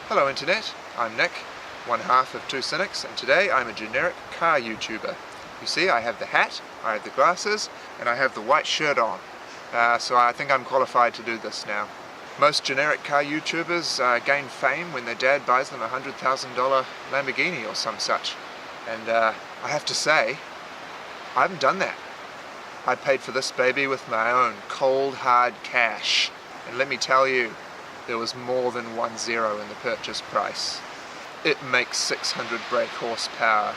Hello Internet, I'm Nick, one half of two Cynics, and today I'm a generic car YouTuber. You see, I have the hat, I have the glasses, and I have the white shirt on. So I think I'm qualified to do this now. Most generic car YouTubers gain fame when their dad buys them a $100,000 Lamborghini or some such. And I have to say, I haven't done that. I paid for this baby with my own cold hard cash. And let me tell you, there was more than 10 in the purchase price. It makes 600 brake horsepower.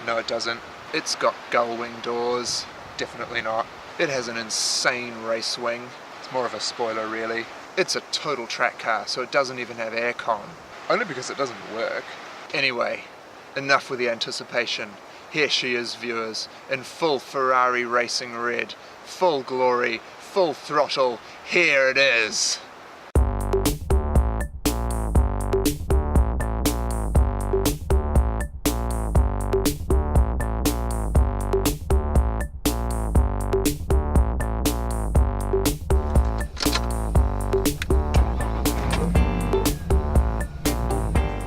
No, it doesn't. It's got gull wing doors. Definitely not. It has an insane race wing. It's more of a spoiler, really. It's a total track car, so it doesn't even have aircon. Only because it doesn't work. Anyway, enough with the anticipation. Here she is, viewers, in full Ferrari racing red. Full glory, full throttle. Here it is.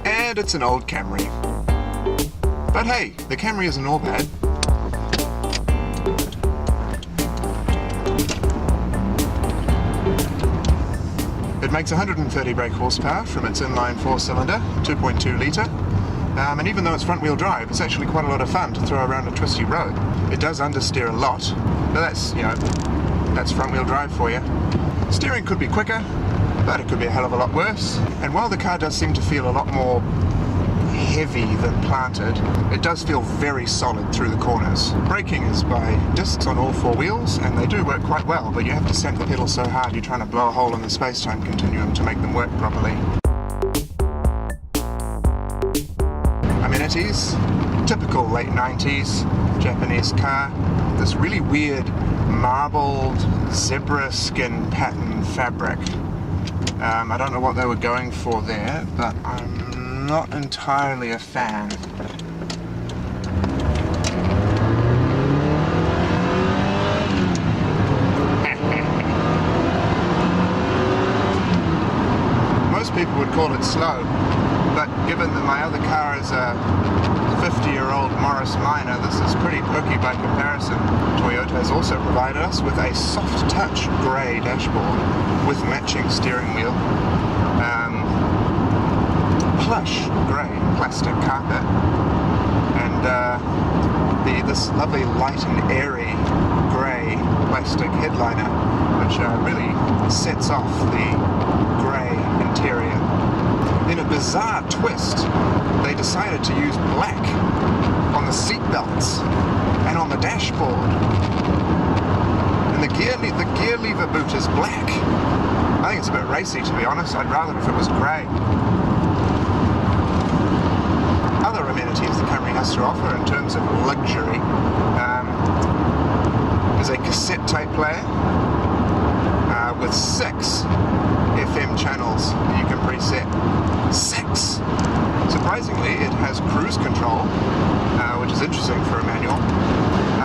And it's an old Camry. But hey, the Camry isn't all bad. It makes 130 brake horsepower from its inline 4-cylinder, 2.2 litre. And even though it's front-wheel drive, it's actually quite a lot of fun to throw around a twisty road. It does understeer a lot, but that's, that's front-wheel drive for you. Steering could be quicker, but it could be a hell of a lot worse. And while the car does seem to feel a lot more heavy than planted, it does feel very solid through the corners. Braking is by discs on all four wheels, and they do work quite well, but you have to stamp the pedal so hard you're trying to blow a hole in the space-time continuum to make them work properly. Amenities, typical late 90s Japanese car. This really weird marbled zebra skin pattern fabric. I don't know what they were going for there, but I'm not entirely a fan. Most people would call it slow, but given that my other car is a 50-year-old Morris Minor, this is pretty pokey by comparison. Toyota has also provided us with a soft touch grey dashboard with matching steering wheel, plush grey plastic carpet, and this lovely light and airy grey plastic headliner, which really sets off the grey interior. In a bizarre twist, they decided to use black on the seat belts and on the dashboard. And the gear lever boot is black. I think it's a bit racy, to be honest. I'd rather if it was grey. Other amenities the Camry has to offer in terms of luxury is a cassette tape player with 6 FM channels that you can preset. 6! Surprisingly, it has cruise control, which is interesting for a manual.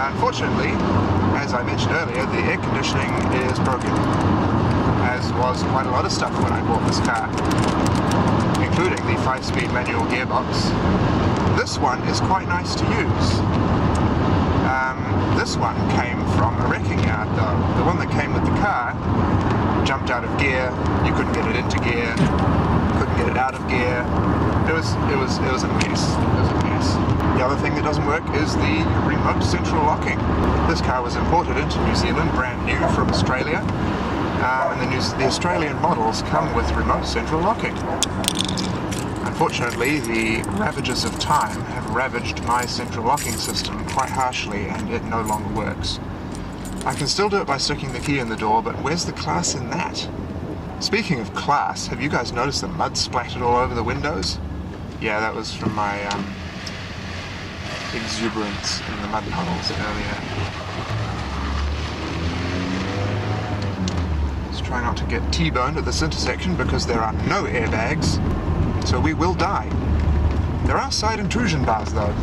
Unfortunately, as I mentioned earlier, the air conditioning is broken, as was quite a lot of stuff when I bought this car, including the 5-speed manual gearbox. This one is quite nice to use. This one came from a wrecking yard though. The one that came with the car jumped out of gear. You couldn't get it into gear, couldn't get it out of gear. It was a mess. It was a mess. The other thing that doesn't work is the remote central locking. This car was imported into New Zealand, brand new from Australia, and the Australian models come with remote central locking. Unfortunately, the ravages of time have ravaged my central locking system quite harshly, and it no longer works. I can still do it by sticking the key in the door, but where's the class in that? Speaking of class, have you guys noticed the mud splattered all over the windows? Yeah, that was from my exuberance in the mud puddles earlier. Let's try not to get T-boned at this intersection because there are no airbags. So we will die. There are side intrusion bars though.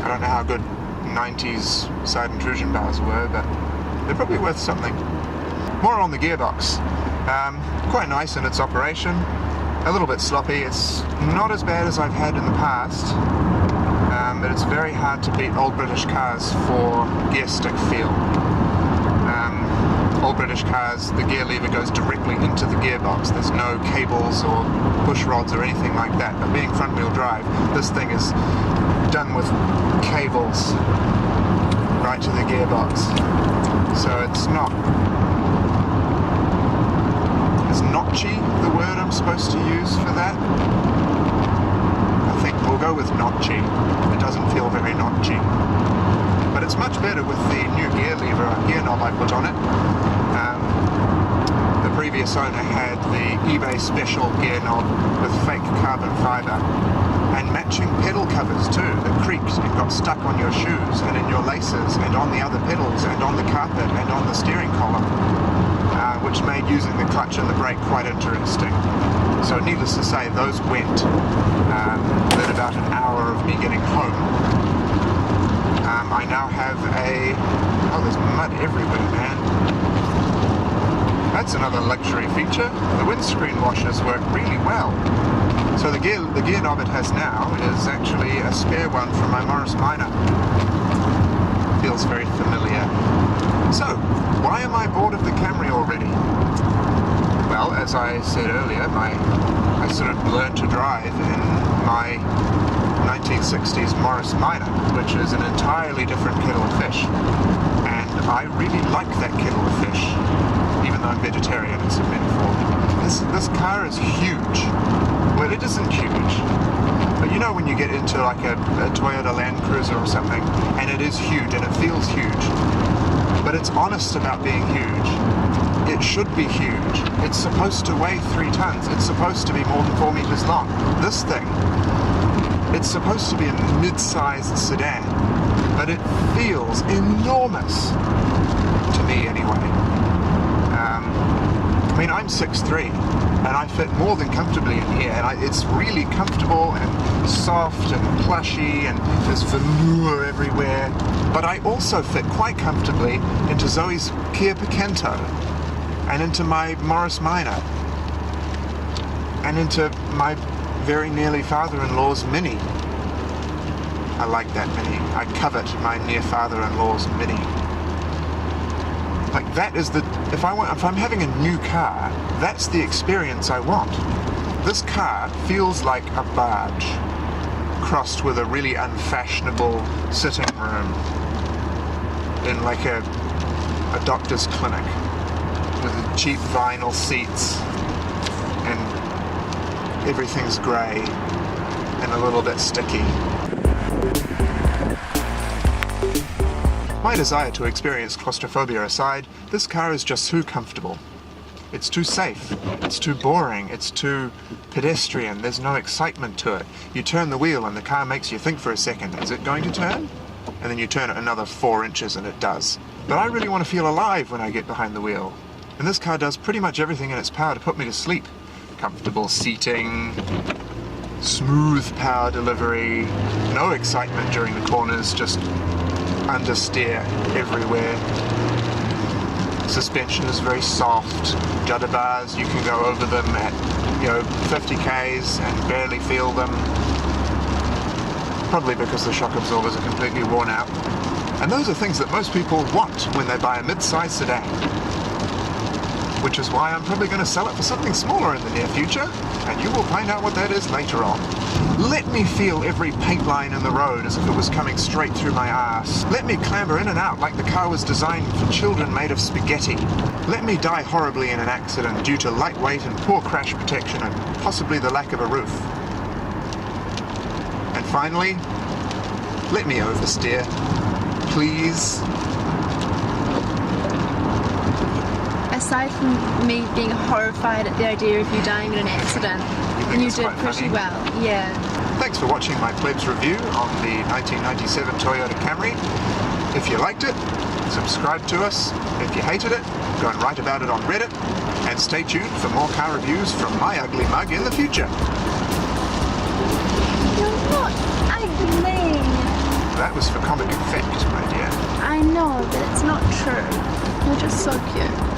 I don't know how good 90s side intrusion bars were, but they're probably worth something. More on the gearbox. Quite nice in its operation, a little bit sloppy. It's not as bad as I've had in the past, but it's very hard to beat old British cars for gear stick feel. Old British cars, the gear lever goes directly into the gearbox. There's no cables or push rods or anything like that. But being front wheel drive, this thing is done with cables right to the gearbox. So it's not... Is notchy the word I'm supposed to use for that? I think we'll go with notchy. It doesn't feel very notchy. But it's much better with the new gear lever, gear knob I put on it. The previous owner had the eBay special gear knob with fake carbon fibre and matching pedal covers too that creaked and got stuck on your shoes and in your laces and on the other pedals and on the carpet and on the steering column, which made using the clutch and the brake quite interesting. So needless to say, those went within about an hour of me getting home. I now have a... oh, there's mud everywhere, man. That's another luxury feature. The windscreen washers work really well. So the gear knob it has now is actually a spare one from my Morris Minor. Feels very familiar. So, why am I bored of the Camry already? Well, as I said earlier, I sort of learned to drive in my 1960s Morris Minor, which is an entirely different kettle of fish. And I really like that kettle of fish, even though I'm vegetarian, it's a metaphor. This car is huge. Well, it isn't huge. But you know when you get into like a Toyota Land Cruiser or something, and it is huge, and it feels huge. But it's honest about being huge. It should be huge. It's supposed to weigh 3 tons. It's supposed to be more than 4 meters long. This thing, it's supposed to be a mid-sized sedan, but it feels enormous, to me anyway. I mean, I'm 6'3", and I fit more than comfortably in here, and it's really comfortable and soft and plushy, and there's velour everywhere. But I also fit quite comfortably into Zoe's Kia Picanto, and into my Morris Minor, and into my very nearly father-in-law's Mini. I like that Mini. I covet my near father-in-law's Mini. Like that is the, if I'm having a new car, that's the experience I want. This car feels like a barge crossed with a really unfashionable sitting room in like a doctor's clinic with cheap vinyl seats, and everything's grey and a little bit sticky. My desire to experience claustrophobia aside, this car is just too comfortable. It's too safe, it's too boring, it's too pedestrian, there's no excitement to it. You turn the wheel and the car makes you think for a second, is it going to turn? And then you turn it another 4 inches and it does. But I really want to feel alive when I get behind the wheel. And this car does pretty much everything in its power to put me to sleep. Comfortable seating, smooth power delivery, no excitement during the corners, just understeer everywhere. Suspension is very soft. Judder bars, you can go over them at 50 k's and barely feel them. Probably because the shock absorbers are completely worn out. And those are things that most people want when they buy a mid-size sedan. Which is why I'm probably going to sell it for something smaller in the near future, and you will find out what that is later on. Let me feel every paint line in the road as if it was coming straight through my ass. Let me clamber in and out like the car was designed for children made of spaghetti. Let me die horribly in an accident due to lightweight and poor crash protection and possibly the lack of a roof. And finally, let me oversteer. Please. Aside from me being horrified at the idea of you dying in an accident, you did pretty well, yeah. Thanks for watching my plebs review on the 1997 Toyota Camry. If you liked it, subscribe to us. If you hated it, go and write about it on Reddit. And stay tuned for more car reviews from my ugly mug in the future. You're not ugly. That was for comic effect, my dear. I know, but it's not true. You're just so cute.